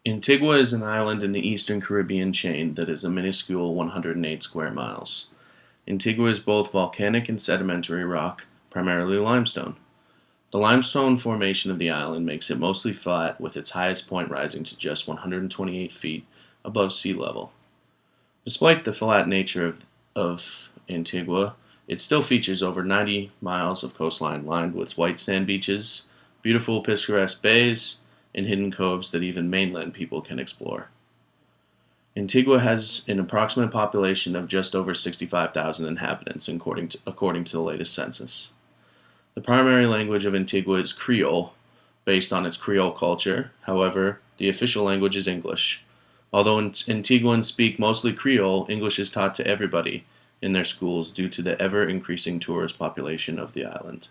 Antigua is an island in the eastern Caribbean chain that is a minuscule 108 square miles. Antigua is both volcanic and sedimentary rock, primarily limestone. The limestone formation of the island makes it mostly flat, with its highest point rising to just 128 feet above sea level. Despite the flat nature of Antigua, it still features over 90 miles of coastline lined with white sand beaches, beautiful picturesque bays, and hidden coves that even mainland people can explore. Antigua has an approximate population of just over 65,000 inhabitants, according to the latest census. The primary language of Antigua is Creole, based on its Creole culture. However, the official language is English. Although Antiguans speak mostly Creole, English is taught to everybody in their schools due to the ever increasing tourist population of the island.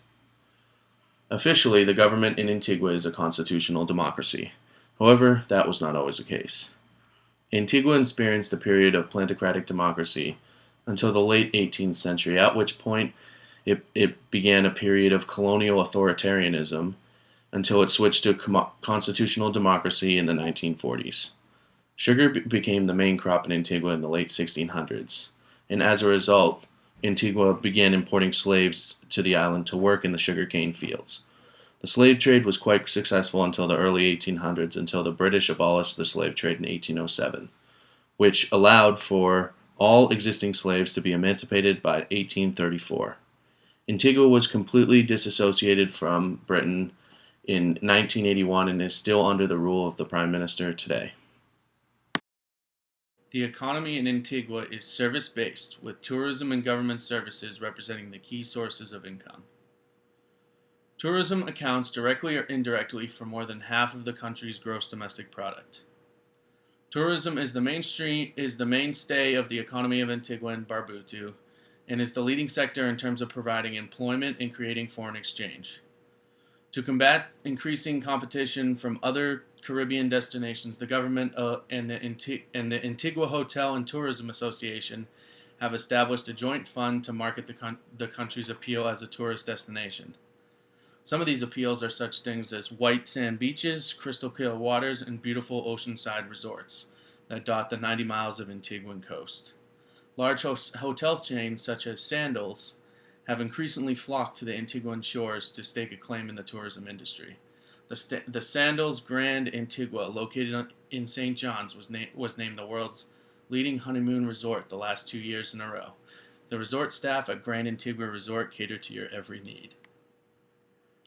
Officially, the government in Antigua is a constitutional democracy. However, that was not always the case. Antigua experienced a period of plantocratic democracy until the late 18th century, at which point it began a period of colonial authoritarianism until it switched to constitutional democracy in the 1940s. Sugar became the main crop in Antigua in the late 1600s, and as a result, Antigua began importing slaves to the island to work in the sugarcane fields. The slave trade was quite successful until the early 1800s, until the British abolished the slave trade in 1807, which allowed for all existing slaves to be emancipated by 1834. Antigua was completely disassociated from Britain in 1981 and is still under the rule of the Prime Minister today. The economy in Antigua is service-based, with tourism and government services representing the key sources of income. Tourism accounts directly or indirectly for more than half of the country's gross domestic product. Tourism is the mainstay of the economy of Antigua and Barbuda, and is the leading sector in terms of providing employment and creating foreign exchange. To combat increasing competition from other Caribbean destinations, the government and the Antigua Hotel and Tourism Association have established a joint fund to market the country's appeal as a tourist destination. Some of these appeals are such things as white sand beaches, crystal clear waters, and beautiful oceanside resorts that dot the 90 miles of Antiguan coast. Large hotel chains such as Sandals have increasingly flocked to the Antiguan shores to stake a claim in the tourism industry. The Sandals Grand Antigua, located in St. John's, was named the world's leading honeymoon resort the last 2 years in a row. The resort staff at Grand Antigua Resort cater to your every need.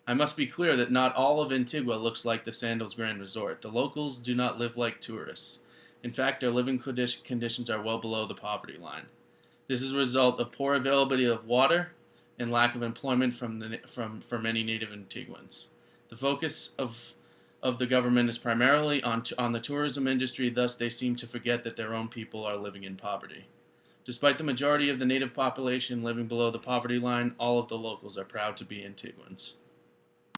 I must be clear that not all of Antigua looks like the Sandals Grand Resort. The locals do not live like tourists. In fact, their living conditions are well below the poverty line. This is a result of poor availability of water and lack of employment for many native Antiguans. The focus of the government is primarily on the tourism industry, thus they seem to forget that their own people are living in poverty. Despite the majority of the native population living below the poverty line, all of the locals are proud to be Antiguans.